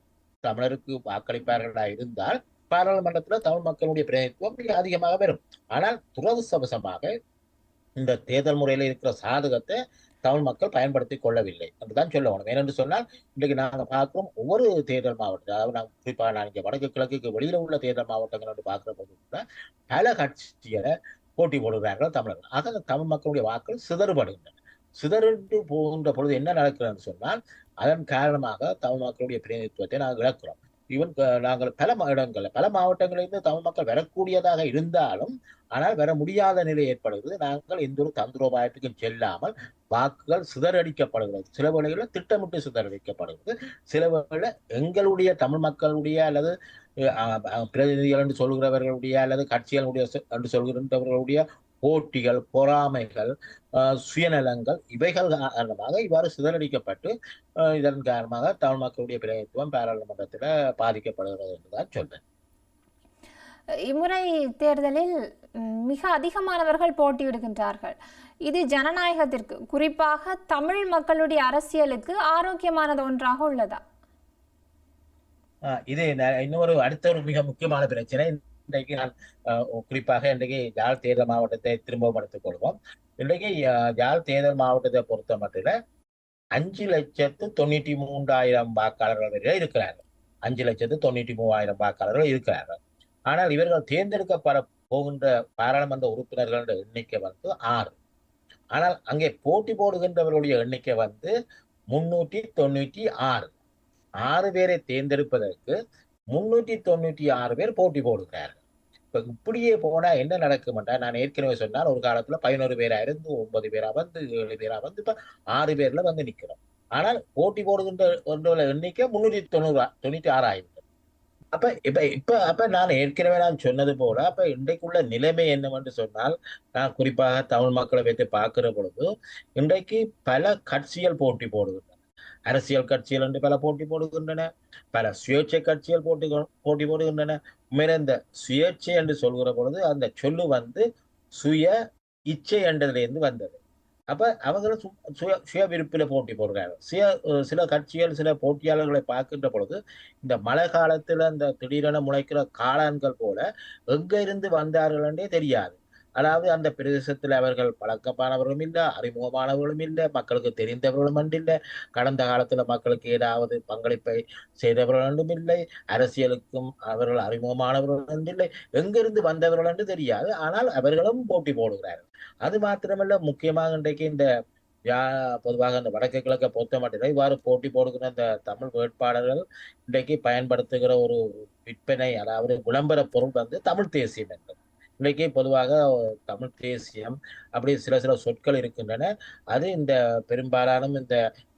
தமிழருக்கு வாக்களிப்பார்களா இருந்தால் பாராளுமன்றத்துல தமிழ் மக்களுடைய பிரதிநிதித்துவம் மிக அதிகமாக வரும். ஆனால் துரதிர்ஷ்டவசமாக இந்த தேர்தல் முறையில இருக்கிற சாதகத்தை தமிழ் மக்கள் பயன்படுத்தி கொள்ளவில்லை என்றுதான் சொல்ல வேணும். ஏனென்று சொன்னால் இன்றைக்கு நாங்கள் பார்க்கிறோம் ஒவ்வொரு தேர்தல் மாவட்டம், அதாவது நாங்கள் குறிப்பாக நான் இங்கே வடக்கு கிழக்குக்கு வெளியில உள்ள தேர்தல் மாவட்டங்கள் என்று பார்க்கிற போது கூட பல கட்சிகளை போட்டி போடுகிறார்கள் தமிழர்கள். ஆக அந்த தமிழ் மக்களுடைய வாக்கள் சிதறுபடுகின்றன. சிதறிட்டு போகின்ற பொழுது என்ன நடக்கிறது சொன்னால் அதன் காரணமாக தமிழ் மக்களுடைய பிரதிநிதித்துவத்தை நாங்கள் இழக்கிறோம். ஈவன் நாங்கள் பல இடங்கள்ல பல மாவட்டங்களிலிருந்து தமிழ் மக்கள் வரக்கூடியதாக இருந்தாலும் ஆனால் வர முடியாத நிலை ஏற்படுகிறது. நாங்கள் எந்த ஒரு தந்திரோபாயத்துக்கும் செல்லாமல் வாக்குகள் சிதறடிக்கப்படுகிறது. சில வேளைகளில் திட்டமிட்டு சிதறடிக்கப்படுகிறது. சில வேளையில் எங்களுடைய தமிழ் மக்களுடைய அல்லது பிரதிநிதிகள் என்று சொல்கிறவர்களுடைய அல்லது கட்சிகளுடைய என்று சொல்கின்றவர்களுடைய போட்டிகள், பொறாமைகள், சுயநலங்கள் இவைகள் காரணமாக இவ்வாறு சிதறடிக்கப்பட்டு இதன் காரணமாக தமிழ் மக்களுடைய பிரதிநிதித்துவம் பாராளுமன்றத்தில் பாதிக்கப்படுகிறது என்றுதான் சொல்றேன். இம்முறை தேர்தலில் மிக அதிகமானவர்கள் போட்டியிடுகின்றார்கள். இது ஜனநாயகத்திற்கு, குறிப்பாக தமிழ் மக்களுடைய அரசியலுக்கு ஆரோக்கியமானது ஒன்றாக உள்ளதா? இது இன்னொரு அடுத்த ஒரு மிக முக்கியமான பிரச்சனை. இன்றைக்கு நான் குறிப்பாக இன்றைக்கு யாழ் தேர்தல் மாவட்டத்தை திரும்பவும் எடுத்துக் கொள்வோம். இன்றைக்கு யாழ் தேர்தல் மாவட்டத்தை பொறுத்த மட்டும் 5,93,000 வாக்காளர்கள் வரை இருக்கிறார்கள். 5,93,000 வாக்காளர்கள் இருக்கிறார்கள். ஆனால் இவர்கள் தேர்ந்தெடுக்கப்பட போகின்ற பாராளுமன்ற உறுப்பினர்கள் எண்ணிக்கை வந்து 6. ஆனால் அங்கே போட்டி போடுகின்றவர்களுடைய எண்ணிக்கை வந்து 396. 6 பேரை தேர்ந்தெடுப்பதற்கு 396 பேர் போட்டி போடுகிறார்கள். இப்ப இப்படியே போனா என்ன நடக்கும் என்றால், நான் ஏற்கனவே சொன்னால் ஒரு காலத்துல 11 பேரா இருந்து 9 பேரா வந்து 7 பேரா வந்து இப்ப 6 பேர்ல வந்து நிக்கிறோம். ஆனால் போட்டி போடுகின்ற எண்ணிக்கை 396 அப்ப இப்ப நான் ஏற்கனவே சொன்னது போல அப்ப இன்றைக்குள்ள நிலைமை என்னவென்று சொன்னால், நான் குறிப்பாக தமிழ் மக்களை வைத்து பார்க்கிற பொழுது இன்றைக்கு பல கட்சிகள் போட்டி போடுகின்றன. அரசியல் கட்சிகள் என்று பல போட்டி போடுகின்றன, பல சுயேட்சை கட்சிகள் போட்டி போடுகின்றன. உண்மையில இந்த சுயேட்சை என்று சொல்கிற பொழுது அந்த சொல்லு வந்து சுய இச்சை என்றதிலிருந்து வந்தது. அப்ப அவங்களும் சுய விருப்பில போட்டி போடுறாங்க. சில கட்சிகள் சில போட்டியாளர்களை பார்க்கின்ற பொழுது இந்த மழை காலத்துல இந்த திடீரென முளைக்கிற காளான்கள் போல எங்க இருந்து வந்தார்கள் என்றே தெரியாது. அதாவது அந்த பிரதேசத்தில் அவர்கள் பழக்கமானவர்களும் இல்லை, அறிமுகமானவர்களும் இல்லை, மக்களுக்கு தெரிந்தவர்களும் இல்லை, கடந்த காலத்துல மக்களுக்கு ஏதாவது பங்களிப்பை செய்தவர்களும் இல்லை, அரசியலுக்கும் அவர்கள் அறிமுகமானவர்களும் இல்லை, எங்கிருந்து வந்தவர்கள் என்று தெரியாது. ஆனால் அவர்களும் போட்டி போடுகிறார்கள். அது மாத்திரமல்ல, முக்கியமாக இன்றைக்கு இந்த பொதுவாக அந்த வடக்கு கிழக்க பொறுத்த மட்டும் இவ்வாறு போட்டி போடுகிற இந்த தமிழ் வேட்பாளர்கள் இன்றைக்கு பயன்படுத்துகிற ஒரு விற்பனை, அதாவது விளம்பர பொருள் வந்து தமிழ் தேசியம் என்பது. இன்றைக்கு பொதுவாக தமிழ் தேசியம் அப்படி சில சொற்கள் இருக்கின்றன. அது இந்த பெரும்பாலான நான்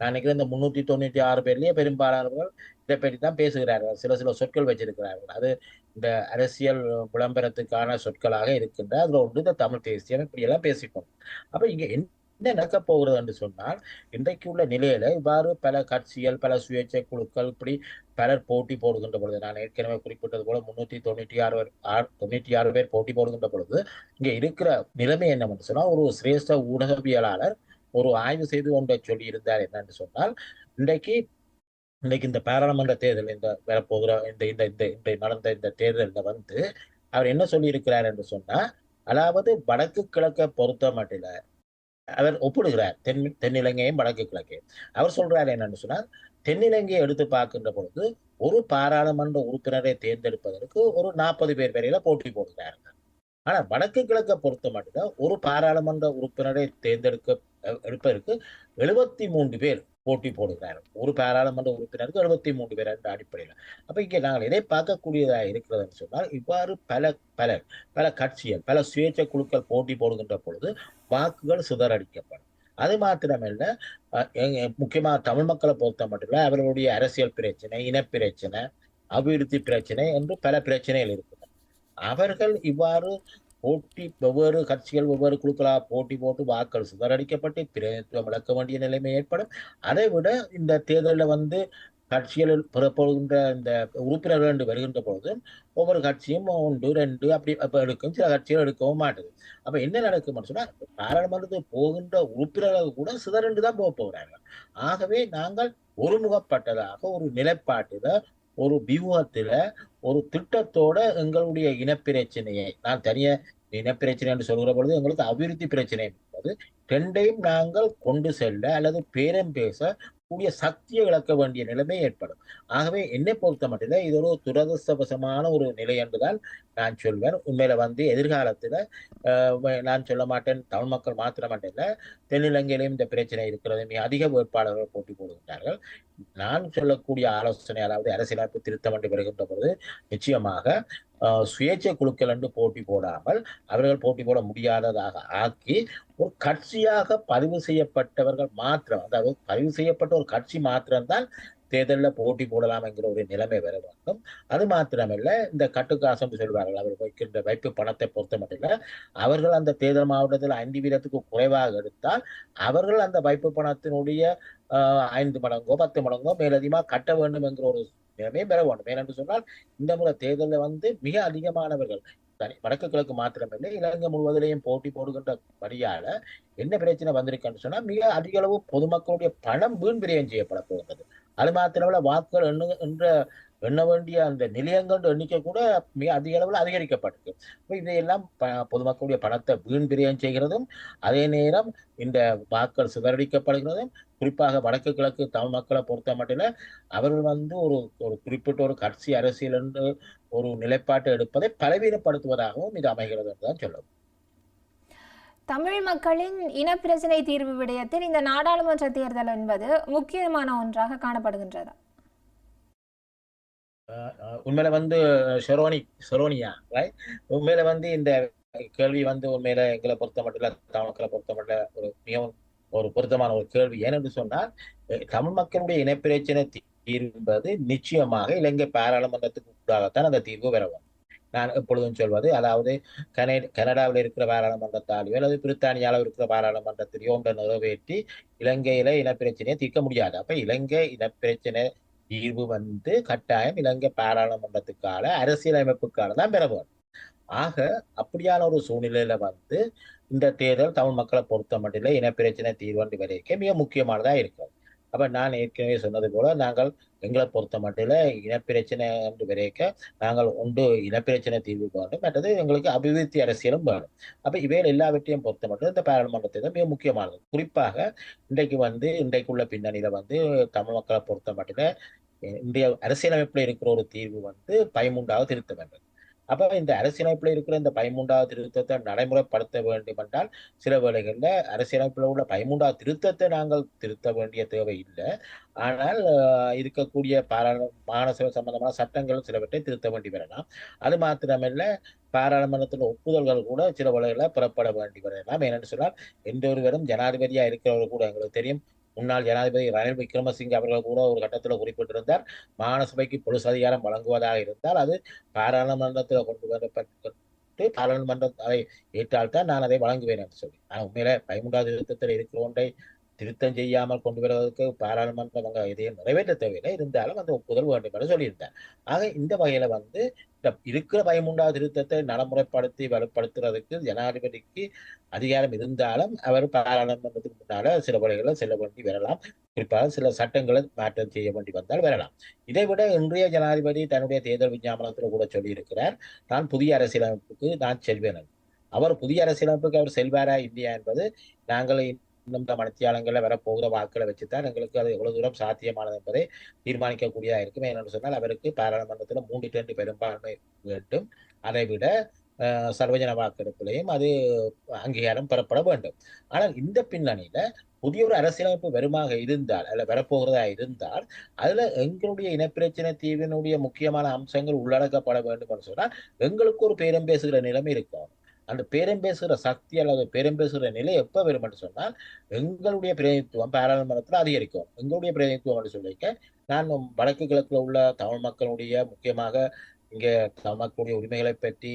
நினைக்கிறேன் இந்த 396 பேர்லயே பெரும்பாலானவர்கள் இதை பற்றி தான் பேசுகிறார்கள். சில சொற்கள் வச்சிருக்கிறார்கள். அது இந்த அரசியல் விளம்பரத்துக்கான சொற்களாக இருக்கின்ற அதுல ஒன்று இந்த தமிழ் தேசியம் இப்படி எல்லாம் பேசிக்கணும். அப்ப இங்க என்ன நடக்க போகிறது என்று சொன்னால், இன்றைக்கு உள்ள நிலையில இவ்வாறு பல கட்சிகள் பல சுயேட்சை குழுக்கள் இப்படி பலர் போட்டி போடுகின்ற பொழுது, நான் ஏற்கனவே குறிப்பிட்டது போல 396 பேர் போட்டி போடுகின்ற பொழுது இங்க இருக்கிற நிலைமை என்னவென்று சொன்னால், ஒரு சிரேஷ்ட ஊடகவியலாளர் ஒரு ஆய்வு செய்து கொண்ட சொல்லி இருந்தார் என்னன்னு சொன்னால், இன்றைக்கு இன்னைக்கு இந்த பாராளுமன்ற தேர்தல் இந்த வரப்போகிற இந்த இந்த இந்த இந்த நடந்த இந்த தேர்தலில் வந்து அவர் என்ன சொல்லியிருக்கிறார் என்று சொன்னா, அதாவது வடக்கு கிழக்கை பொறுத்த மட்டில அவர் ஒப்பிடுகிறார் தென்னிலங்கையும் வடக்கு கிழக்கையும். அவர் சொல்றாரு என்னன்னு சொன்னால், தென்னிலங்கையை எடுத்து பார்க்கின்ற பொழுது ஒரு பாராளுமன்ற உறுப்பினரை தேர்ந்தெடுப்பதற்கு ஒரு 40 பேர் வரையில போட்டி போடுகிறார்கள். ஆனா வடக்கு கிழக்கை பொறுத்த மட்டும்தான் ஒரு பாராளுமன்ற உறுப்பினரை எடுப்பதற்கு 73 பேர் போட்டி போடுகிறார்கள். ஒரு பாராளுமன்ற உறுப்பினருக்கு 73 பேர் என்ற அடிப்படையில். அப்ப இங்கே நாங்கள் எதை பார்க்கக்கூடியதாக இருக்கிறதுன்னு சொன்னால், இவ்வாறு பல கட்சிகள் பல சுயேட்சை குழுக்கள் போட்டி போடுகின்ற பொழுது வாக்குகள் சிதறடிக்கப்படும். அது மாத்திரமல்ல, முக்கியமாக தமிழ் மக்களை பொறுத்த மட்டும் அவர்களுடைய அரசியல் பிரச்சனை, இனப்பிரச்சனை, அபிவிருத்தி பிரச்சனை என்று பல பிரச்சனைகள் இருக்கு. அவர்கள் இவ்வாறு வெவ்வேறு கட்சிகள் வெவ்வேறு குழுக்களாக போட்டி போட்டு வாக்கள் சிதறடிக்கப்பட்டு பிரதிநிதித்துவம் இழக்க வேண்டிய நிலைமை ஏற்படும். அதை விட இந்த தேர்தலில் வந்து கட்சிகளில் பெறப்படுகின்ற இந்த உறுப்பினர்கள் என்று வருகின்ற பொழுது ஒவ்வொரு கட்சியும் 1 2 அப்படி எடுக்கும், சில கட்சிகள் எடுக்கவும் மாட்டுது. அப்ப என்ன நடக்கும்னு சொன்னா, பாராளுமன்றத்துக்கு போகின்ற உறுப்பினர்கள் கூட சிதறண்டு தான் போக போகிறார்கள். ஆகவே நாங்கள் ஒருமுகப்பட்டதாக ஒரு நிலைப்பாட்டில ஒரு வியூகத்தில ஒரு திட்டத்தோட எங்களுடைய இனப்பிரச்சனையை நான் தனிய இனப்பிரச்சனை என்று சொல்கிற பொழுது எங்களுக்கு அபிவிருத்தி பிரச்சனை என்பது ரெண்டையும் நாங்கள் கொண்டு செல்ல அல்லது பேரம் பேச கூடிய சக்தியை இழக்க வேண்டிய நிலைமை ஏற்படும். ஆகவே என்னை பொறுத்த மட்டும் இது ஒரு துரதிருஷ்டவசமான ஒரு நிலை என்றுதான் நான் சொல்வேன். உண்மையில வந்து எதிர்காலத்துல நான் சொல்ல மாட்டேன் தமிழ் மக்கள் மாத்திரமல்ல, தென்னிலங்கையிலும் இந்த பிரச்சனை இருக்கிறது. மிக அதிக வேட்பாளர்கள் போட்டி போடுகின்றார்கள். நான் சொல்லக்கூடிய ஆலோசனை, அதாவது அரசியலமைப்பு திருத்தம் என்று வருகின்ற பொழுது நிச்சயமாக சுயேட்சை குழுக்கள் என்று போட்டி போடாமல் அவர்கள் போட்டி போட முடியாததாக ஆக்கி ஒரு கட்சியாக பதிவு செய்யப்பட்டவர்கள் மாத்திரம், அதாவது பதிவு செய்யப்பட்ட ஒரு கட்சி மாத்திரம்தான் தேர்தலில் போட்டி போடலாம் என்கிற ஒரு நிலைமை வர வேண்டும். அது மாத்திரமல்ல, இந்த கட்டுக்காசு என்று சொல்வார்கள், அவர் வைக்கின்ற வைப்பு பணத்தை பொறுத்த மட்டும் அவர்கள் அந்த தேர்தல் மாவட்டத்தில் 5 வீதத்துக்கு குறைவாக எடுத்தால் அவர்கள் அந்த வைப்பு பணத்தினுடைய 5 மடங்கோ 10 மடங்கோ மேலதிகமாக கட்ட வேண்டும் என்கிற ஒரு நிலைமையை பெற வேண்டும். ஏனென்று சொன்னால் இந்த முறை தேர்தலில் வந்து மிக அதிகமானவர்கள் வடக்கு கிழக்கு மாத்திரமில்லை இலங்கை முழுவதிலேயும் போட்டி போடுகின்ற படியால என்ன பிரச்சனை வந்திருக்குன்னு சொன்னா, மிக அதிக அளவு பொதுமக்களுடைய பணம் வீண் விரயம் செய்யப்பட போகிறது. அது மாத்திரமல்ல, வாக்குகள் எண்ண வேண்டிய அந்த நிலையங்கள் எண்ணிக்கை கூட மிக அதிக அளவில் அதிகரிக்கப்பட்டிருக்கு. இதையெல்லாம் பொதுமக்களுடைய பணத்தை வீண் விரயம் செய்கிறதும், அதே நேரம் இந்த வாக்குகள் சிதறடிக்கப்படுகிறதும், குறிப்பாக வடக்கு கிழக்கு தமிழ் மக்களை பொறுத்த மட்டும் அவர்கள் வந்து ஒரு ஒரு குறிப்பிட்ட ஒரு கட்சி அரசியல் என்று ஒரு நிலைப்பாட்டை எடுப்பதை பலவீனப்படுத்துவதாகவும் இது அமைகிறது என்றுதான் சொல்லவும். தமிழ் மக்களின் இனப்பிரச்சனை தீர்வு விடயத்தில் இந்த நாடாளுமன்ற தேர்தல் என்பது முக்கியமான ஒன்றாக காணப்படுகின்றதா? உண்மையில வந்து ஷெரோனியா உண்மையில வந்து இந்த கேள்வி வந்து உண்மையில எங்களை பொறுத்த மட்டும் தமிழ் மக்களை பொறுத்த மட்டும் ஒரு மிகவும் ஒரு பொருத்தமான ஒரு கேள்வி. ஏனென்று சொன்னால், தமிழ் மக்களுடைய இனப்பிரச்சனை தீர்வு என்பது நிச்சயமாக இலங்கை பாராளுமன்றத்துக்கு ஊடாகத்தான் அந்த தீர்வு பெறவும். நான் எப்பொழுதும் சொல்வது, அதாவது கனடாவில் இருக்கிற பாராளுமன்றத்தாலேயோ அல்லது பிரித்தானியாவில் இருக்கிற பாராளுமன்றத்திலேயோ ஒன்றை நிறைவேற்றி இலங்கையில இனப்பிரச்சனையை தீர்க்க முடியாது. அப்ப இலங்கை இனப்பிரச்சனை தீர்வு வந்து கட்டாயம் இலங்கை பாராளுமன்றத்துக்கான அரசியலமைப்புக்கான தான் பெற வேண்டும். ஆக அப்படியான ஒரு சூழ்நிலையில வந்து இந்த தேர்தல் தமிழ் மக்களை பொறுத்த மட்டும் இனப்பிரச்சனை தீர்வு வரைக்கும் மிக முக்கியமானதா இருக்கும். அப்ப நான் ஏற்கனவே சொன்னது போல நாங்கள் எங்களை பொறுத்த மட்டும் இனப்பிரச்சனை என்று வரைக்க நாங்கள் ஒன்று இனப்பிரச்சனை தீர்வு வேண்டும், மற்றது எங்களுக்கு அபிவிருத்தி அரசியலும் வேணும். அப்ப இவைகள் எல்லாவற்றையும் பொறுத்த மட்டும் இந்த பாராளுமன்றத்தை தான் மிக முக்கியமானது. குறிப்பாக இன்றைக்குள்ள பின்னணியில வந்து தமிழ் மக்களை பொறுத்த மட்டும் இந்திய அரசியலமைப்புல இருக்கிற ஒரு தீர்வு வந்து 13வது திருத்த வேண்டும். அப்ப இந்த அரசியலமைப்புல இருக்கிற இந்த 13வது திருத்தத்தை நடைமுறைப்படுத்த வேண்டும் என்றால் சில வேளைகள்ல அரசியலமைப்புல உள்ள 13வது திருத்தத்தை நாங்கள் திருத்த வேண்டிய தேவை இல்லை. ஆனால் இருக்கக்கூடிய மாநசபை சம்பந்தமான சட்டங்கள் சிலவற்றை திருத்த வேண்டி வரலாம். அது மாத்திரமல்ல, பாராளுமன்றத்தில் ஒப்புதல்கள் கூட சில வேளைகளில் பெறப்பட வேண்டி வரலாம். ஏனென்று சொன்னால், எந்த ஒருவரும் ஜனாதிபதியா இருக்கிறவர் கூட எங்களுக்கு தெரியும், முன்னாள் ஜனாதிபதி ரணில் விக்ரமசிங்கே அவர்கள் கூட ஒரு கட்டத்தில் குறிப்பிட்டிருந்தார், மாநசபைக்கு பொலிஸ் அதிகாரம் வழங்குவதாக இருந்தால் அது பாராளுமன்றத்தில் கொண்டு வரப்பட்டு பாராளுமன்றம் அதை ஏற்றால்தான் நான் அதை வழங்குவேன் என்று சொல்லி. ஆனால் உண்மையில 13வது திருத்தத்தில் இருக்கிற ஒன்றை திருத்தம் செய்யாமல் கொண்டு வருவதற்கு பாராளுமன்றம் எதையும் நிறைவேற்ற தேவையில்லை, இருந்தாலும் அந்த ஒப்புதல் வேண்டும் என்று சொல்லியிருந்தார். ஆக இந்த வகையில வந்து இந்த இருக்கிற 13வது திருத்தத்தை நடைமுறைப்படுத்தி வலுப்படுத்துறதுக்கு ஜனாதிபதிக்கு அதிகாரம் இருந்தாலும் அவர் பாராளுமன்றத்துக்கு முன்னால சில வழிகளில் செல்ல வேண்டி வரலாம். குறிப்பாக சில சட்டங்களை மாற்றம் செய்ய வேண்டி வந்தால் வரலாம். இதை விட இன்றைய ஜனாதிபதி தன்னுடைய தேர்தல் விஞ்ஞாபனத்தில் கூட சொல்லியிருக்கிறார், நான் புதிய அரசியலமைப்புக்கு நான் செல்வேன். அவர் புதிய அரசியலமைப்புக்கு அவர் செல்வாரா இல்லையா என்பது நாங்கள் இன்னும் மனத்தியாளங்களில் வரப்போகிற வாக்களை வச்சுத்தான் எங்களுக்கு அது எவ்வளவு தூரம் சாத்தியமானது என்பதை தீர்மானிக்கக்கூடியதா இருக்கும். என்னென்னு சொன்னால் அவருக்கு பாராளுமன்றத்தில் 3/2 பெரும்பான்மை வேண்டும். அதை விட சர்வஜன வாக்கெடுப்பிலையும் அது அங்கீகாரம் பெறப்பட வேண்டும். ஆனால் இந்த பின்னணியில புதிய ஒரு அரசியலமைப்பு வருமாக இருந்தால் அல்ல வரப்போகிறதா இருந்தால் அதுல எங்களுடைய இனப்பிரச்சனை தீர்வினுடைய முக்கியமான அம்சங்கள் உள்ளடக்கப்பட வேண்டும் என்று சொன்னால் எங்களுக்கு ஒரு பேரம் பேசுகிற நிலைமை இருக்கும். அந்த பேரம் பேசுகிற சக்தி அல்லது பேரம் பேசுகிற நிலை எப்ப வரும் என்று சொன்னால் எங்களுடைய பிரதிநிதித்துவம் பாராளுமன்றத்தில் அதிகரிக்கும். எங்களுடைய பிரதிநிதித்துவம் என்று சொல்லிக்க நான் வடக்கு கிழக்குல உள்ள தமிழ் மக்களுடைய முக்கியமாக இங்கே தமிழ் மக்களுடைய உரிமைகளை பற்றி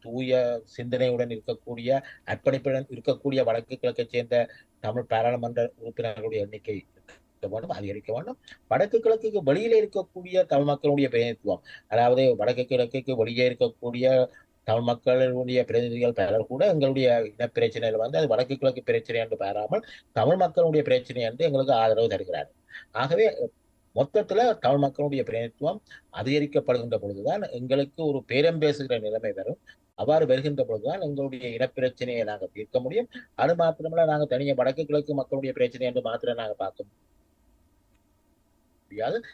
தூய சிந்தனையுடன் இருக்கக்கூடிய அர்ப்பணிப்புடன் இருக்கக்கூடிய வடக்கு கிழக்கை சேர்ந்த தமிழ் பாராளுமன்ற உறுப்பினர்களுடைய எண்ணிக்கை வேண்டும், அதிகரிக்க வேண்டும். வடக்கு கிழக்குக்கு வெளியில இருக்கக்கூடிய தமிழ் மக்களுடைய பிரதிநிதித்துவம், அதாவது வடக்கு கிழக்குக்கு வெளியே இருக்கக்கூடிய தமிழ் மக்களுடைய பிரதிநிதிகள் பலர் கூட எங்களுடைய இனப்பிரச்சனைகள் வந்து அது வடக்கு கிழக்கு பிரச்சனை என்று பாராமல் தமிழ் மக்களுடைய பிரச்சனை என்று எங்களுக்கு ஆதரவு தருகிறார்கள். ஆகவே மொத்தத்துல தமிழ் மக்களுடைய பிரதிநிதித்துவம் அதிகரிக்கப்படுகின்ற பொழுதுதான் எங்களுக்கு ஒரு பேரம் பேசுகிற நிலைமை வரும். அவ்வாறு வருகின்ற பொழுதுதான் எங்களுடைய இனப்பிரச்சனையை நாங்கள் தீர்க்க முடியும். அது மாத்திரமல்ல, நாங்கள் தனியாக வடக்கு கிழக்கு மக்களுடைய பிரச்சனை என்று மாத்திரம் நாங்கள் பார்க்க முடியாது.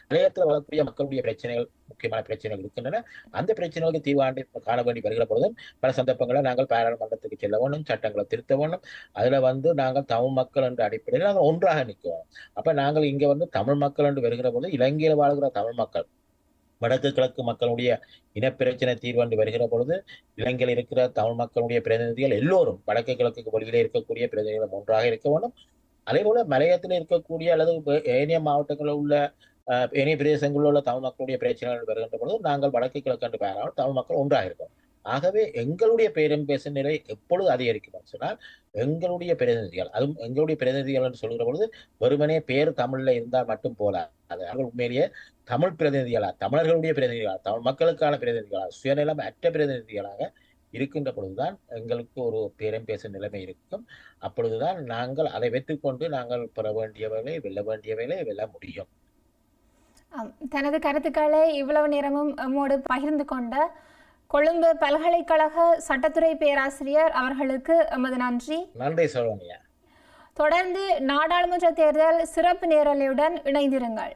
நிலையத்தில் வரக்கூடிய மக்களுடைய பிரச்சனைகள், முக்கியமான பிரச்சனைகள் இருக்கின்றன. அந்த பிரச்சனைகளுக்கு தீர்வாண்டு காண வேண்டி வருகிற பொழுதும் பல சந்தர்ப்பங்களில் நாங்கள் பாராளுமன்றத்துக்கு செல்ல வேண்டும், சட்டங்களை திருத்த வேண்டும். அதுல வந்து நாங்கள் தமிழ் மக்கள் என்ற அடிப்படையில் நாங்கள் ஒன்றாக நிற்கிறோம். அப்ப நாங்கள் இங்க வந்து தமிழ் மக்கள் என்று வருகிற பொழுது இலங்கையில் வாழ்கிற தமிழ் மக்கள், வடக்கு கிழக்கு மக்களுடைய இனப்பிரச்சனை தீர்வண்டு வருகிற பொழுது இலங்கையில் இருக்கிற தமிழ் மக்களுடைய பிரதிநிதிகள் எல்லோரும் வடக்கு கிழக்கு வெளியிலே இருக்கக்கூடிய பிரதிநிதிகள் ஒன்றாக இருக்க வேண்டும். அதே போல மலையத்தில் இருக்கக்கூடிய அல்லது ஏனைய மாவட்டங்களில் உள்ள ஏனைய பிரதேசங்களில் உள்ள தமிழ் மக்களுடைய பிரச்சனைகள் வருகின்ற பொழுது நாங்கள் வடக்கு கிழக்கு பேரால் தமிழ் மக்கள் ஒன்றாக இருக்கோம். ஆகவே எங்களுடைய பேரம் பேசும் நிலை எப்பொழுது அதிகரிக்கும் சொன்னால் எங்களுடைய பிரதிநிதிகள், அதுவும் எங்களுடைய பிரதிநிதிகள் என்று சொல்கிற பொழுது வெறுமனே பேர் தமிழ்ல இருந்தால் மட்டும் போல, அது உண்மையிலேயே தமிழ் பிரதிநிதிகளா, தமிழர்களுடைய பிரதிநிதிகளா, தமிழ் மக்களுக்கான பிரதிநிதிகளா, சுயநலம் அற்ற பிரதிநிதிகளாக இருக்கின்ற பொழுதுதான் எங்களுக்கு ஒரு பேரம் பேசும் நிலைமை இருக்கும். அப்பொழுதுதான் நாங்கள் அதை வைத்துக்கொண்டு நாங்கள் பெற வேண்டியவர்களை வெல்ல வேண்டியவர்களை வெல்ல முடியும். தனது கருத்துக்களை இவ்வளவு நேரமும் நம்மோடு பகிர்ந்து கொண்ட கொழும்பு பல்கலைக்கழக சட்டத்துறை பேராசிரியர் அவர்களுக்கு எமது நன்றி. நன்றி சோனியா. தொடர்ந்து நாடாளுமன்ற தேர்தல் சிறப்பு நேரலையுடன் இணைந்திருங்கள்.